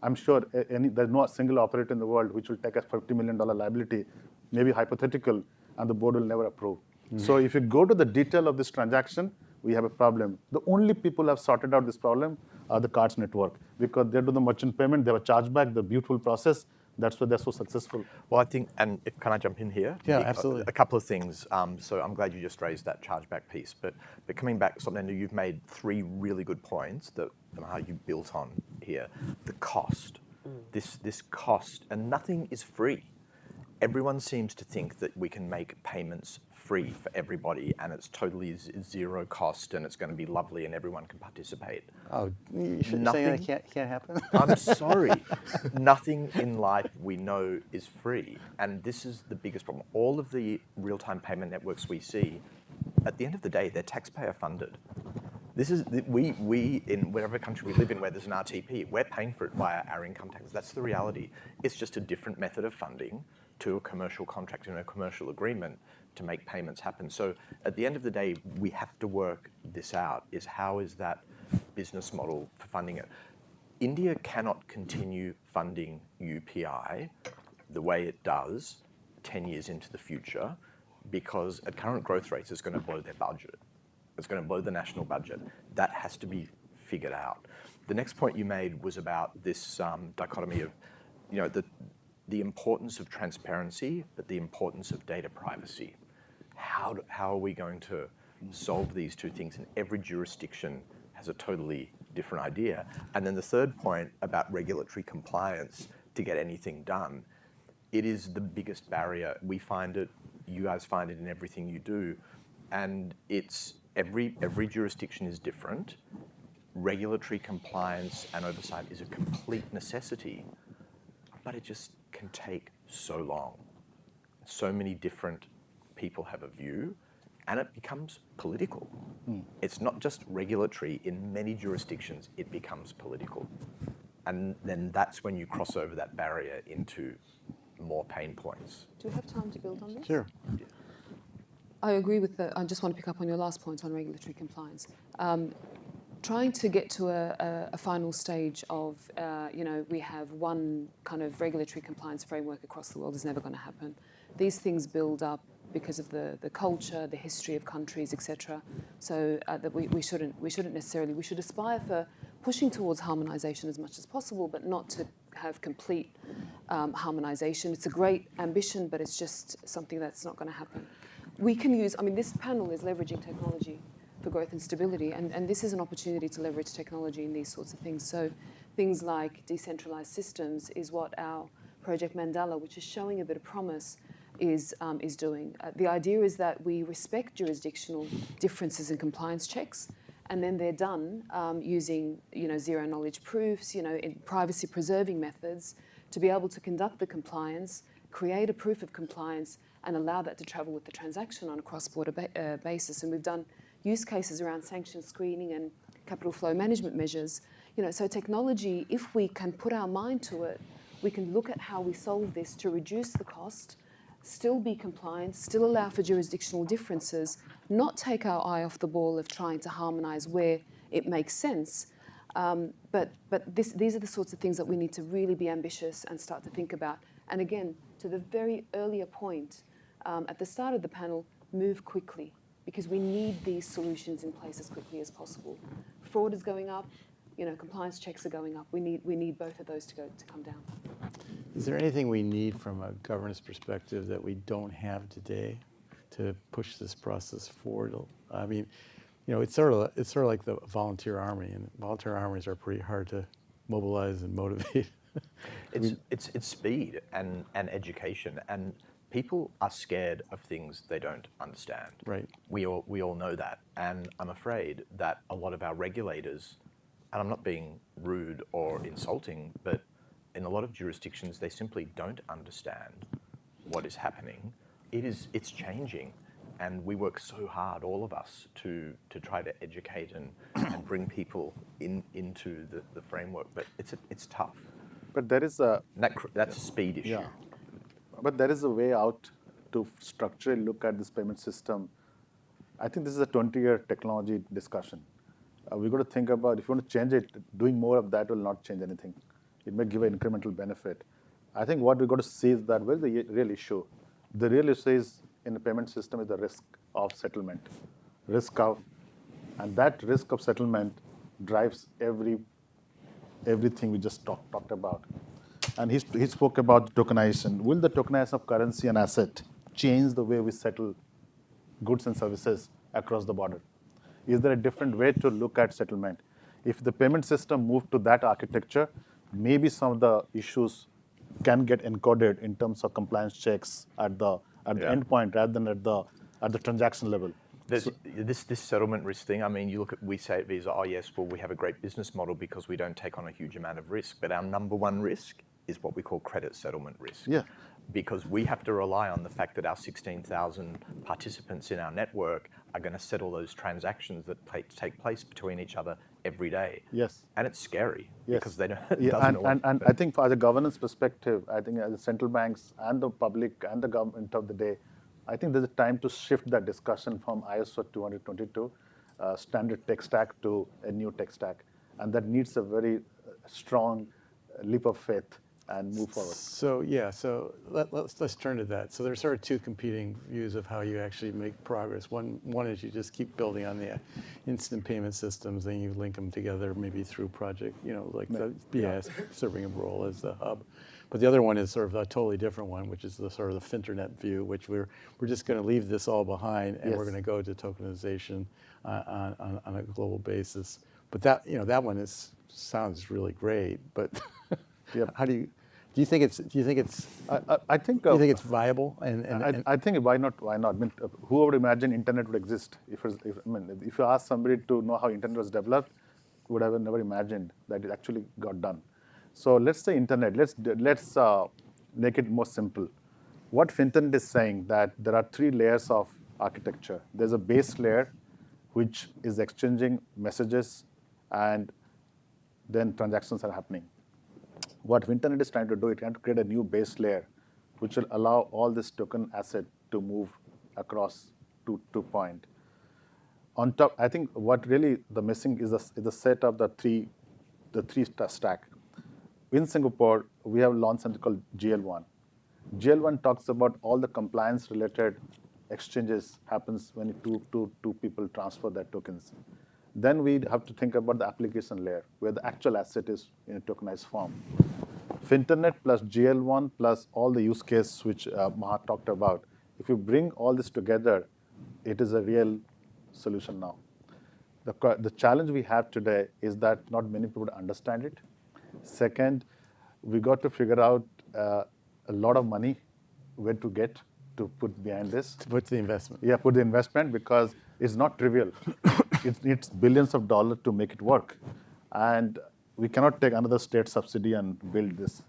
I'm sure there's no single operator in the world which will take a $50 million liability, maybe hypothetical, and the board will never approve. So if you go to the detail of this transaction, we have a problem. The only people who have sorted out this problem are the cards network because they do the merchant payment, they have a chargeback, the beautiful process. That's why they're so successful. Well, I think, and can I jump in here? Yeah, absolutely. A couple of things. So I'm glad you just raised that chargeback piece. But coming back, Sopnendu, you've made 3 really good points that Maha, you built on here. The cost, this cost, and nothing is free. Everyone seems to think that we can make payments free for everybody, and it's totally zero cost, and it's going to be lovely, and everyone can participate. Oh, you shouldn't say that can't happen. I'm sorry. Nothing in life we know is free, and this is the biggest problem. All of the real-time payment networks we see, at the end of the day, they're taxpayer funded. This is we in whatever country we live in where there's an RTP, we're paying for it via our income tax. That's the reality. It's just a different method of funding to a commercial contract and a commercial agreement to make payments happen. So at the end of the day, we have to work this out, is how is that business model for funding it. India cannot continue funding UPI the way it does 10 years into the future because at current growth rates, it's going to blow their budget. It's going to blow the national budget. That has to be figured out. The next point you made was about this dichotomy of, the importance of transparency, but the importance of data privacy. How are we going to solve these two things? And every jurisdiction has a totally different idea. And then the third point about regulatory compliance to get anything done, it is the biggest barrier. We find it, you guys find it in everything you do. And it's every jurisdiction is different. Regulatory compliance and oversight is a complete necessity, but it just can take so long. So many different people have a view, and it becomes political. It's not just regulatory. In many jurisdictions, it becomes political. And then that's when you cross over that barrier into more pain points. Do we have time to build on this? Sure. I agree with I just want to pick up on your last point on regulatory compliance. Trying to get to a final stage of, we have one kind of regulatory compliance framework across the world is never going to happen. These things build up because of the culture, the history of countries, etc. So that we shouldn't necessarily, we should aspire for pushing towards harmonization as much as possible, but not to have complete harmonization. It's a great ambition, but it's just something that's not going to happen. We can use, this panel is leveraging technology for growth and stability, and this is an opportunity to leverage technology in these sorts of things. So things like decentralized systems is what our Project Mandala, which is showing a bit of promise, is doing. The idea is that we respect jurisdictional differences in compliance checks, and then they're done using zero knowledge proofs, in privacy preserving methods to be able to conduct the compliance, create a proof of compliance, and allow that to travel with the transaction on a cross-border basis. And we've done use cases around sanction screening and capital flow management measures. So technology, if we can put our mind to it, we can look at how we solve this to reduce the cost, still be compliant, still allow for jurisdictional differences, not take our eye off the ball of trying to harmonise where it makes sense. But these are the sorts of things that we need to really be ambitious and start to think about. And again, to the very earlier point, at the start of the panel, move quickly, because we need these solutions in place as quickly as possible. Fraud is going up, compliance checks are going up. We need both of those to come down. Is there anything we need from a governance perspective that we don't have today to push this process forward? It's sort of like the volunteer army, and volunteer armies are pretty hard to mobilize and motivate. It's speed and education, and people are scared of things they don't understand. Right. We all know that, and I'm afraid that a lot of our regulators, and I'm not being rude or insulting, but in a lot of jurisdictions they simply don't understand what is happening. It's changing, and we work so hard, all of us, to try to educate and bring people into the framework. But it's tough. But there is That's a speed issue. Yeah. But there is a way out to structurally look at this payment system. I think this is a 20-year technology discussion. We've got to think about, if you want to change it, doing more of that will not change anything. It may give an incremental benefit. I think what we've got to see is that where's the real issue? The real issue is in the payment system is the risk of settlement. And that risk of settlement drives everything we just talked about. And he spoke about tokenization. Will the tokenization of currency and asset change the way we settle goods and services across the border? Is there a different way to look at settlement? If the payment system moved to that architecture, maybe some of the issues can get encoded in terms of compliance checks at the endpoint rather than at the transaction level. This settlement risk thing, we say at Visa, we have a great business model because we don't take on a huge amount of risk, but our number one risk is what we call credit settlement risk. Yeah. Because we have to rely on the fact that our 16,000 participants in our network are going to settle those transactions that take place between each other every day. Yes. And it's scary because they don't. And I think, from a governance perspective, I think as the central banks and the public and the government of the day, I think there's a time to shift that discussion from ISO 222 standard tech stack to a new tech stack, and that needs a very strong leap of faith and move forward. So let's turn to that. So there's sort of two competing views of how you actually make progress. One is you just keep building on the instant payment systems, and you link them together maybe through project, like the BIS serving a role as the hub. But the other one is sort of a totally different one, which is the sort of the Finternet view, which we're just going to leave this all behind, and we're Yes. going to go to tokenization on a global basis. But that that one sounds really great. But Yep. how do you think it's I think do you think it's viable? And I think why not? Why not? I mean, who would imagine internet would exist? If you ask somebody to know how internet was developed, would have never imagined that it actually got done. So let's say internet. Let's make it more simple. What Finternet is saying that there are 3 layers of architecture. There's a base layer, which is exchanging messages, and then transactions are happening. What Finternet is trying to do, it trying to create a new base layer, which will allow all this token asset to move across to point. On top, I think what really the missing is the set of the three stack. In Singapore, we have launched something called GL1. GL1 talks about all the compliance related exchanges happens when two people transfer their tokens. Then we have to think about the application layer, where the actual asset is in a tokenized form. Finternet plus GL1 plus all the use cases which Maha talked about, if you bring all this together, it is a real solution now. The challenge we have today is that not many people understand it. Second, we got to figure out a lot of money where to get to put behind this. to put the investment? Yeah, put the investment, because it's not trivial. It needs billions of dollars to make it work. And we cannot take another state subsidy and build this.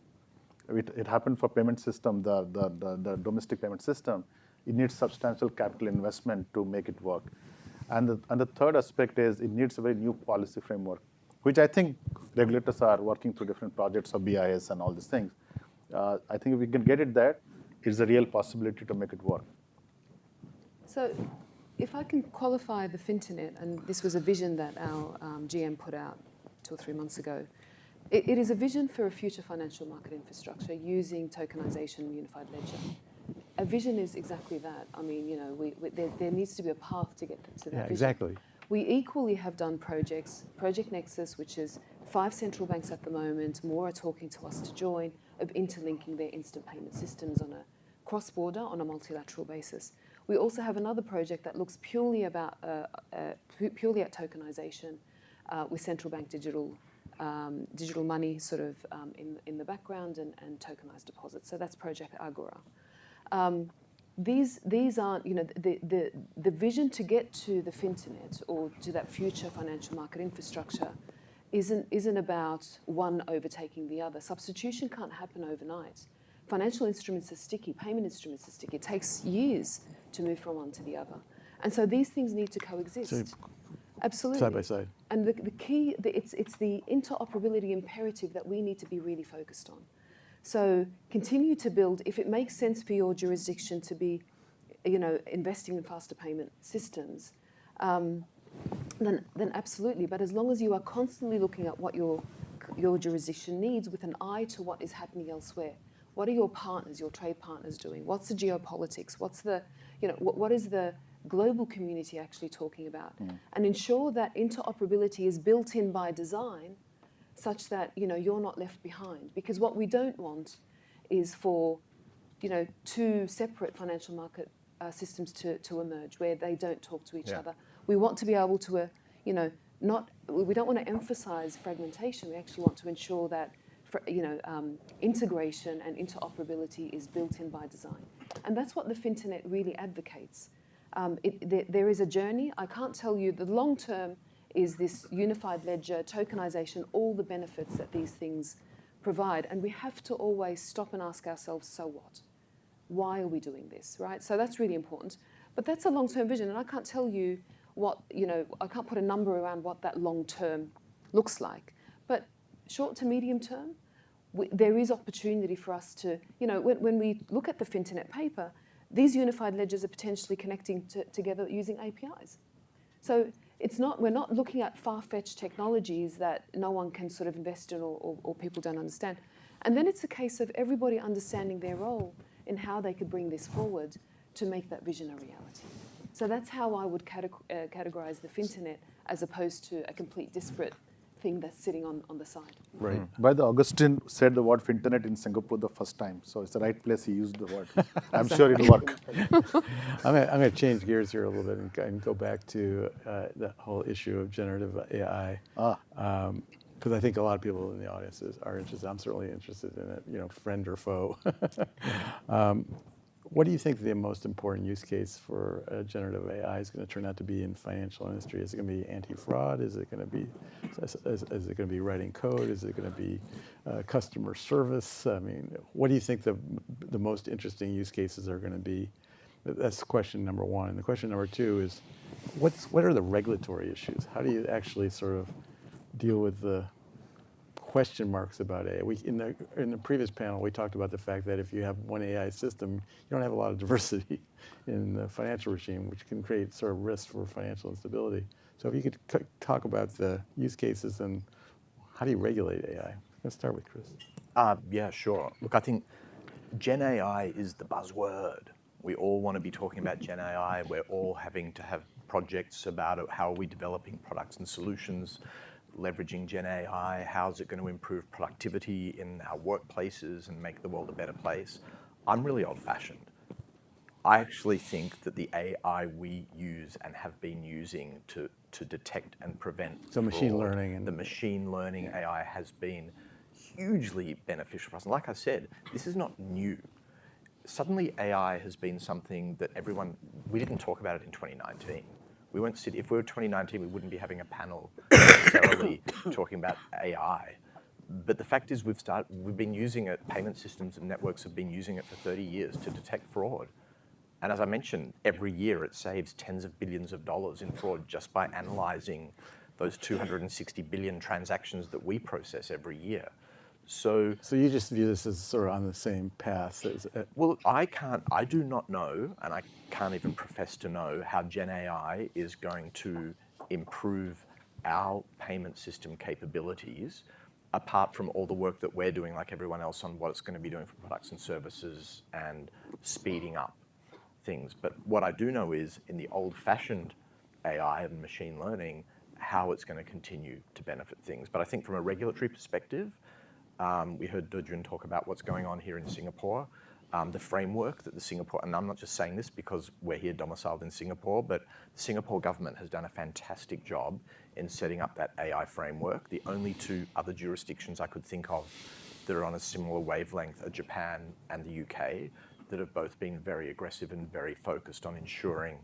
It happened for payment system, the domestic payment system. It needs substantial capital investment to make it work. And the third aspect is it needs a very new policy framework, which I think regulators are working through different projects of BIS and all these things. I think if we can get it there, it's a real possibility to make it work. So if I can qualify the Finternet, and this was a vision that our GM put out 2 or 3 months ago, it is a vision for a future financial market infrastructure using tokenization and unified ledger. A vision is exactly that. I mean, there needs to be a path to get to that vision. Exactly. We equally have done projects, Project Nexus, which is 5 central banks at the moment, more are talking to us to join, of interlinking their instant payment systems on a cross-border, on a multilateral basis. We also have another project that looks purely at tokenization with central bank digital money sort of in the background and tokenized deposits. So that's Project Agora. These aren't, the vision to get to the Finternet or to that future financial market infrastructure isn't about one overtaking the other. Substitution can't happen overnight. Financial instruments are sticky, payment instruments are sticky. It takes years to move from one to the other. And so these things need to coexist. So Absolutely. side by side. And the key, it's the interoperability imperative that we need to be really focused on. So continue to build, if it makes sense for your jurisdiction to be, investing in faster payment systems, then absolutely. But as long as you are constantly looking at what your jurisdiction needs with an eye to what is happening elsewhere. What are your partners, your trade partners doing? What's the geopolitics? What's the, what is the global community actually talking about? And ensure that interoperability is built in by design such that, you're not left behind. Because what we don't want is for, 2 separate financial market systems to emerge where they don't talk to each other. We want to be able to, we don't want to emphasize fragmentation. We actually want to ensure that, integration and interoperability is built in by design. And that's what the Finternet really advocates. There is a journey. I can't tell you the long term is this unified ledger, tokenization, all the benefits that these things provide. And we have to always stop and ask ourselves, so what? Why are we doing this, right? So that's really important. But that's a long-term vision, and I can't tell you what, I can't put a number around what that long term looks like. But short to medium term, there is opportunity for us to, when we look at the Finternet paper, these unified ledgers are potentially connecting together using APIs. So we're not looking at far-fetched technologies that no one can sort of invest in or people don't understand. And then it's a case of everybody understanding their role in how they could bring this forward to make that vision a reality. So that's how I would categorize the Finternet as opposed to a complete disparate thing that's sitting on the side. Right. By the Augustine said the word finternet in Singapore the first time, so it's the right place he used the word. I'm sure it'll work. I'm going to change gears here a little bit and go back to the whole issue of generative AI. Because I think a lot of people in the audience are interested. I'm certainly interested in it, friend or foe. What do you think the most important use case for generative AI is going to turn out to be in financial industry? Is it going to be anti-fraud? Is it going to be writing code? Is it going to be customer service? I mean, what do you think the most interesting use cases are going to be? That's question number one. And the question number two is, what are the regulatory issues? How do you actually sort of deal with the question marks about AI? In the previous panel, we talked about the fact that if you have one AI system, you don't have a lot of diversity in the financial regime, which can create sort of risks for financial instability. So if you could talk about the use cases and how do you regulate AI? Let's start with Chris. Yeah, sure. Look, I think Gen AI is the buzzword. We all want to be talking about Gen AI. We're all having to have projects about it. How are we developing products and solutions leveraging Gen AI? How is it going to improve productivity in our workplaces and make the world a better place? I'm really old-fashioned. I actually think that the AI we use and have been using to detect and prevent So machine fraud, learning and the machine learning AI has been hugely beneficial for us. And like I said, this is not new. Suddenly AI has been something that we didn't talk about it in 2019. If we were 2019, we wouldn't be having a panel necessarily talking about AI. But the fact is we've been using it, payment systems and networks have been using it for 30 years to detect fraud. And as I mentioned, every year it saves tens of billions of dollars in fraud just by analyzing those 260 billion transactions that we process every year. So you just view this as sort of on the same path as well, I do not know, and I can't even profess to know how Gen AI is going to improve our payment system capabilities, apart from all the work that we're doing, like everyone else, on what it's going to be doing for products and services and speeding up things. But what I do know is, in the old-fashioned AI and machine learning, how it's going to continue to benefit things. But I think from a regulatory perspective, we heard Dudley talk about what's going on here in Singapore, the framework that and I'm not just saying this because we're here domiciled in Singapore, but the Singapore government has done a fantastic job in setting up that AI framework. The only two other jurisdictions I could think of that are on a similar wavelength are Japan and the UK, that have both been very aggressive and very focused on ensuring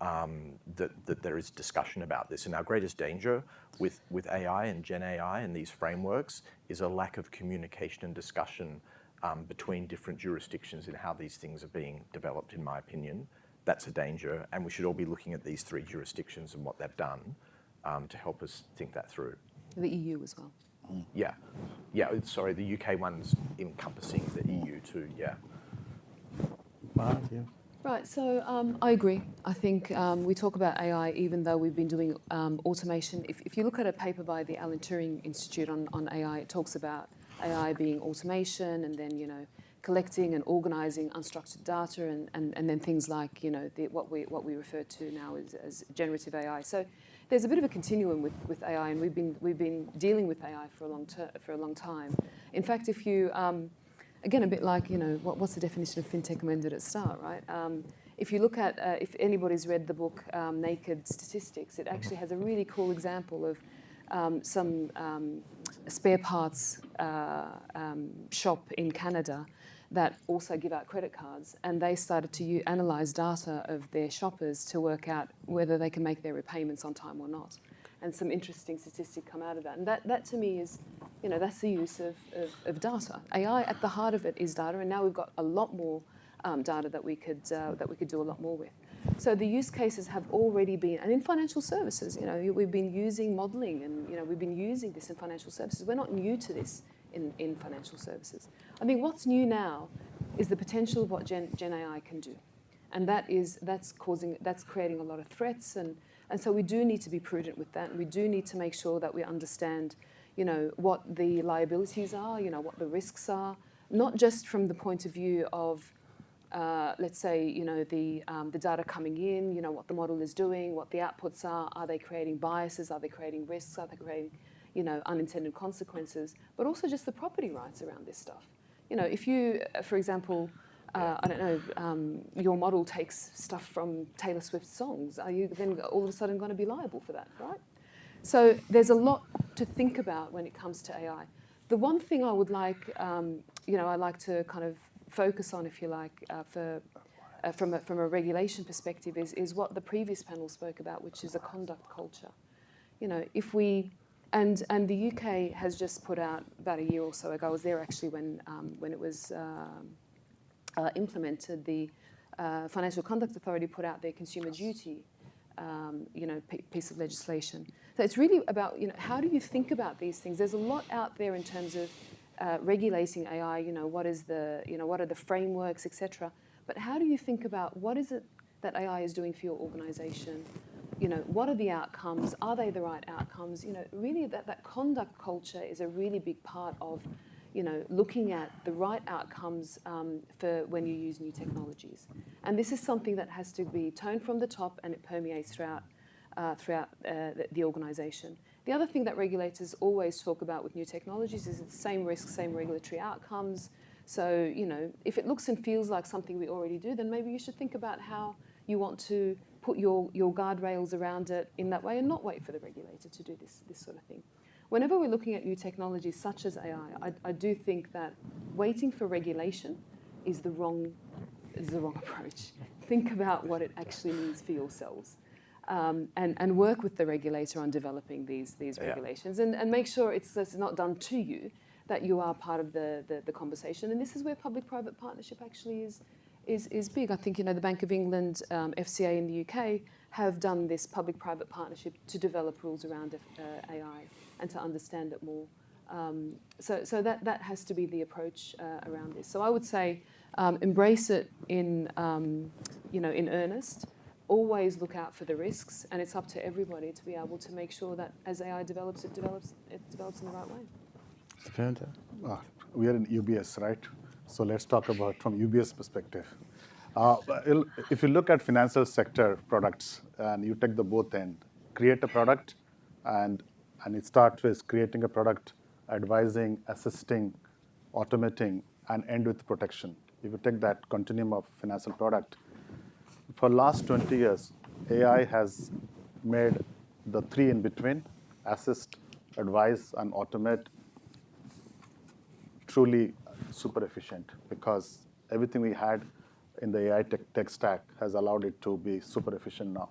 that there is discussion about this. And our greatest danger with AI and Gen AI and these frameworks is a lack of communication and discussion between different jurisdictions in how these things are being developed, in my opinion. That's a danger, and we should all be looking at these three jurisdictions and what they've done to help us think that through. The EU as well. Yeah. Sorry, the UK one's encompassing the EU too, yeah. Maha, yeah. Right, so I agree. I think we talk about AI even though we've been doing automation. If you look at a paper by the Alan Turing Institute on AI, it talks about AI being automation and then, collecting and organising unstructured data and then things like, what we refer to now as generative AI. So there's a bit of a continuum with AI, and we've been dealing with AI for a long time. In fact, if you again, a bit like, what's the definition of fintech and when did it start, right? If you look at, if anybody's read the book Naked Statistics, it actually has a really cool example of some spare parts shop in Canada that also give out credit cards, and they started to analyse data of their shoppers to work out whether they can make their repayments on time or not. And some interesting statistics come out of that. And that to me is, that's the use of data. AI at the heart of it is data, and now we've got a lot more data that we could do a lot more with. So the use cases have already been, and in financial services, we've been using modelling, and we've been using this in financial services. We're not new to this in financial services. I think what's new now is the potential of what Gen AI can do, and that's creating a lot of threats, and so we do need to be prudent with that. And we do need to make sure that we understand, what the liabilities are, what the risks are, not just from the point of view of, let's say, the data coming in, what the model is doing, what the outputs are they creating biases, are they creating risks, are they creating, unintended consequences, but also just the property rights around this stuff. If you, for example, I don't know, your model takes stuff from Taylor Swift's songs, are you then all of a sudden going to be liable for that, right? So there's a lot to think about when it comes to AI. The one thing I would like, I like to kind of focus on, if you like, from a regulation perspective, is what the previous panel spoke about, which is a conduct culture. If we and the UK has just put out about a year or so ago. I was there actually when it was implemented. The Financial Conduct Authority put out their consumer duty, piece of legislation. So it's really about how do you think about these things? There's a lot out there in terms of regulating AI. What is what are the frameworks, etc. But how do you think about what is it that AI is doing for your organisation? What are the outcomes? Are they the right outcomes? Really that conduct culture is a really big part of, looking at the right outcomes for when you use new technologies. And this is something that has to be toned from the top, and it permeates throughout the organisation. The other thing that regulators always talk about with new technologies is it's same risks, same regulatory outcomes. So, if it looks and feels like something we already do, then maybe you should think about how you want to put your guardrails around it in that way and not wait for the regulator to do this sort of thing. Whenever we're looking at new technologies such as AI, I do think that waiting for regulation is the wrong approach. Think about what it actually means for yourselves. And work with the regulator on developing these regulations and make sure it's not done to you, that you are part of the conversation. And this is where public-private partnership actually is big. I think, the Bank of England, FCA in the UK have done this public-private partnership to develop rules around AI and to understand it more. So that has to be the approach around this. So I would say embrace it in earnest. Always look out for the risks, and it's up to everybody to be able to make sure that as AI develops, it develops in the right way. We are in UBS, right? So let's talk about from UBS perspective. If you look at financial sector products and you take the both end, create a product and it starts with creating a product, advising, assisting, automating, and end with protection. If you take that continuum of financial product, for last 20 years, AI has made the three in between, assist, advise, and automate, truly super efficient, because everything we had in the AI tech stack has allowed it to be super efficient now.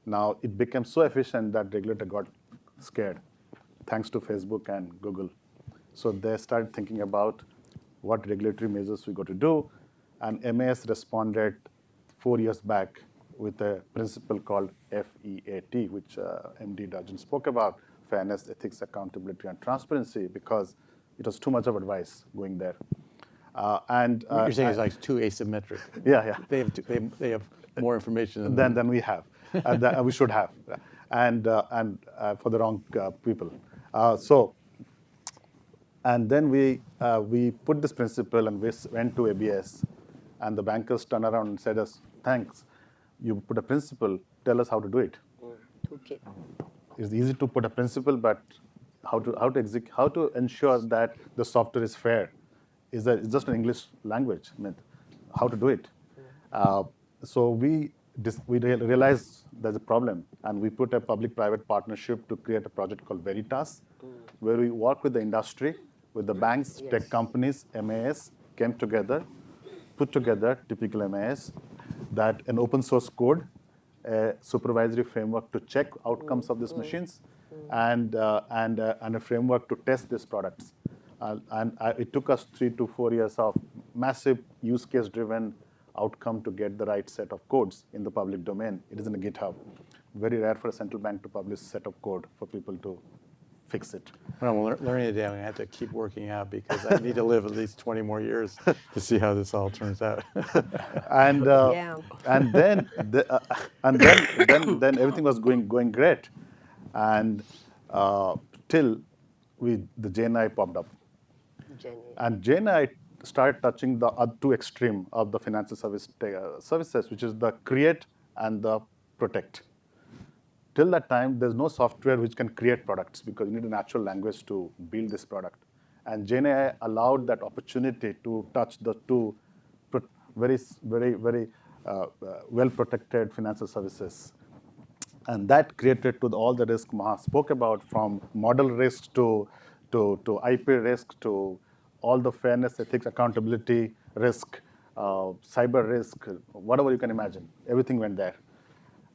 Now it became so efficient that regulator got scared, thanks to Facebook and Google. So they started thinking about what regulatory measures we got to do, and MAS responded 4 years back with a principle called FEAT, which MD Darjan spoke about, fairness, ethics, accountability, and transparency, because it was too much of advice going there. You're saying it's like too asymmetric. Yeah. They have more information than we have, that we should have, and for the wrong people. And then we put this principle and we went to ABS, and the bankers turned around and said us, thanks, you put a principle, tell us how to do it. Okay. It's easy to put a principle, but how to ensure that the software is fair it's just an English language. I mean, how to do it. So we realized there's a problem, and we put a public-private partnership to create a project called Veritas, where we work with the industry, with the banks, tech companies, MAS, came together, put together typical MAS, that an open source code, a supervisory framework to check outcomes of these machines, and a framework to test these products. It took us 3 to 4 years of massive use case driven outcome to get the right set of codes in the public domain. It is in a GitHub. Very rare for a central bank to publish a set of code for people to fix it. Well, I'm learning today. I'm going to have to keep working out because I need to live at least 20 more years to see how this all turns out. And then everything was going great, and till the GenAI popped up. And GenAI started touching the two extreme of the financial services, which is the create and the protect. till that time, there's no software which can create products because you need a natural language to build this product. And GenAI allowed that opportunity to touch the two very well-protected financial services. And that created to all the risk Maha spoke about, from model risk to IP risk to all the fairness, ethics, accountability risk, cyber risk, whatever you can imagine. Everything went there.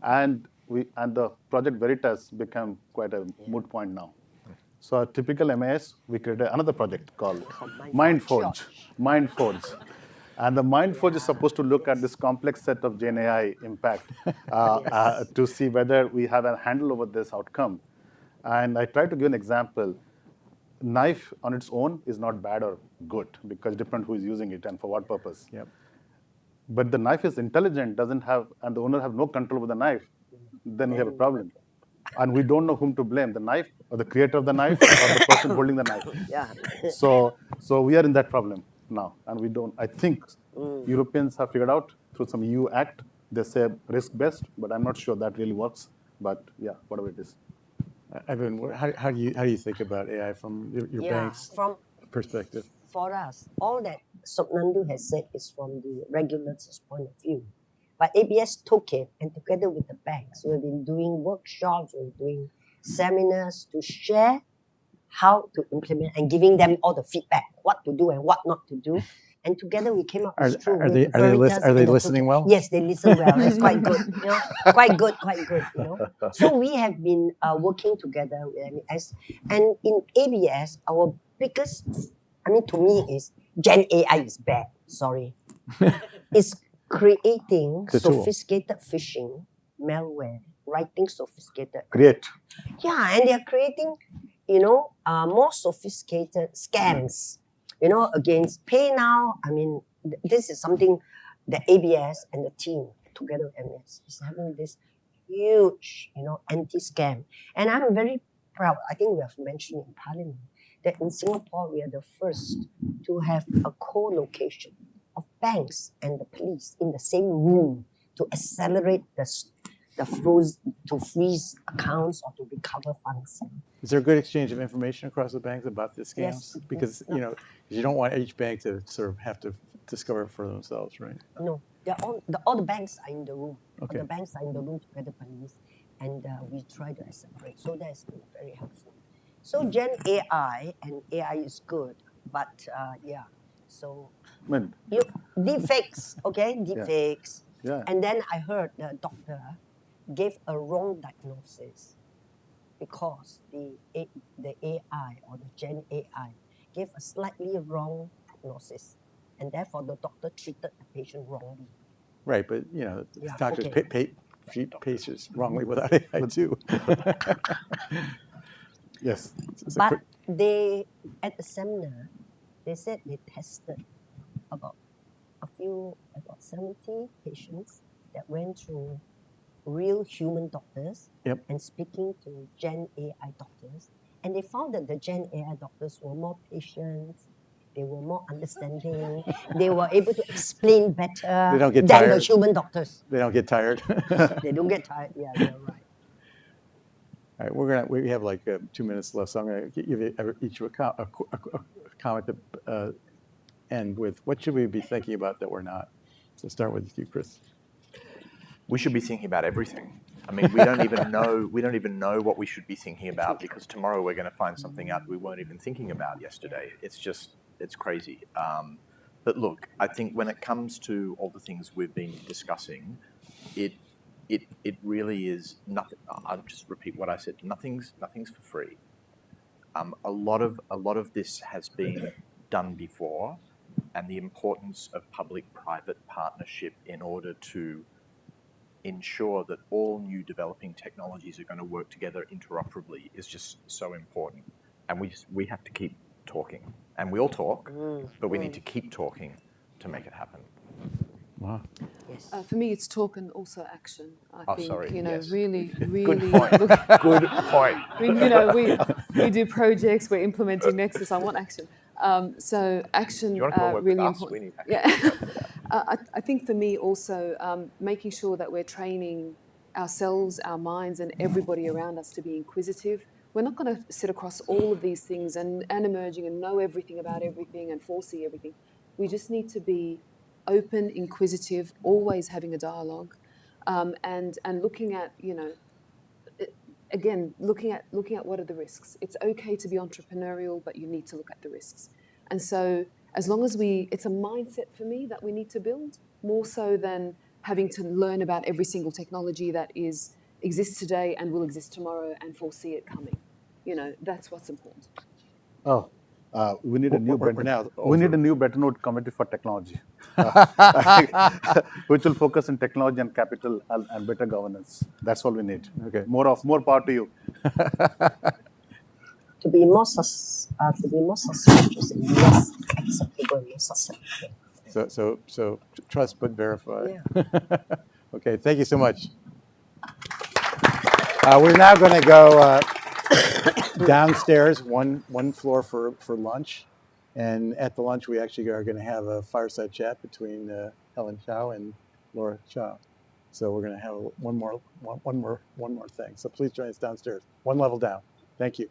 And the project Veritas became quite a moot point now. So a typical MAS, we created another project called MindForge. MindForge. And the MindForge is supposed to look at this complex set of GenAI impact to see whether we have a handle over this outcome. And I try to give an example. Knife on its own is not bad or good because depends who is using it and for what purpose. Yep. But the knife is intelligent, doesn't have, and the owner have no control over the knife, then we have a problem. And we don't know whom to blame, the knife or the creator of the knife or the person holding the knife. Yeah. So we are in that problem now. And we don't, I think Europeans have figured out through some EU act, they say risk-based, but I'm not sure that really works. But yeah, whatever it is. Evan, how do you think about AI from your bank's from perspective? For us, all that Sopnendu has said is from the regulator's point of view. But ABS took it, and together with the banks, we've been doing workshops, we're doing seminars to share how to implement and giving them all the feedback, what to do and what not to do. And together we came up with Are they listening well? Yes, they listen well. It's quite good. You know, quite good. You know. So we have been working together with MES, and in ABS, our biggest, to me, is Gen AI is bad. Sorry, it's creating sophisticated phishing malware, writing sophisticated. Great. Yeah, and they are creating, more sophisticated scams. Against pay now. This is something that ABS and the team together with MS is having this huge, anti-scam. And I'm very proud. I think we have mentioned in Parliament that in Singapore we are the first to have a co-location of banks and the police in the same room to accelerate to freeze accounts or to recover funds. Is there a good exchange of information across the banks about the scams? Yes. Because you don't want each bank to sort of have to discover it for themselves, right? No, all the banks are in the room. Okay. All the banks are in the room together, police, and we try to accelerate. So that's been very helpful. So Gen AI and AI is good, but yeah. So deepfakes, okay, deepfakes. Yeah. And then I heard the doctor gave a wrong diagnosis because the AI or the Gen AI gave a slightly wrong prognosis, and therefore the doctor treated the patient wrongly. Right, but doctors treat patients wrongly without AI too. Yes. But they, at the seminar, they said they tested about 70 patients that went through real human doctors and speaking to Gen AI doctors. And they found that the Gen AI doctors were more patient, they were more understanding, they were able to explain better than the human doctors. They don't get tired. They don't get tired, yeah, you're right. All right, we have like 2 minutes left, so I'm going to give each a comment to end with. What should we be thinking about that we're not? So start with you, Chris. We should be thinking about everything. We don't even know what we should be thinking about, because tomorrow we're going to find something out we weren't even thinking about yesterday. It's crazy. But look, I think when it comes to all the things we've been discussing, it really is nothing. I'll just repeat what I said. Nothing's for free. A lot of this has been done before, and the importance of public-private partnership in order to ensure that all new developing technologies are going to work together interoperably is just so important. And we have to keep talking. And we all talk, but we need to keep talking to make it happen. Wow. Yes. For me, it's talk and also action. I think, yes. really. Good point. Good point. We do projects. We're implementing Nexus. I want action. So action You want to come work really with us? important. Yeah. I think for me also making sure that we're training ourselves, our minds, and everybody around us to be inquisitive. We're not going to sit across all of these things and emerging and know everything about everything and foresee everything. We just need to be open, inquisitive, always having a dialogue, and looking at, again, looking at what are the risks. It's okay to be entrepreneurial, but you need to look at the risks. And so as long as it's a mindset for me that we need to build, more so than having to learn about every single technology that exists today and will exist tomorrow and foresee it coming. That's what's important. Oh, we need a new We're now we need over. a new Bretton Woods committee for technology, which will focus on technology and capital and better governance. That's all we need. Okay. More power to you. To be more suspicious and less acceptable and more susceptible. So trust but verify. Yeah. Okay, thank you so much. We're now going to go downstairs, one floor for lunch, and at the lunch we actually are going to have a fireside chat between Helen Chow and Laura Chow. So we're going to have one more thing. So please join us downstairs, one level down. Thank you.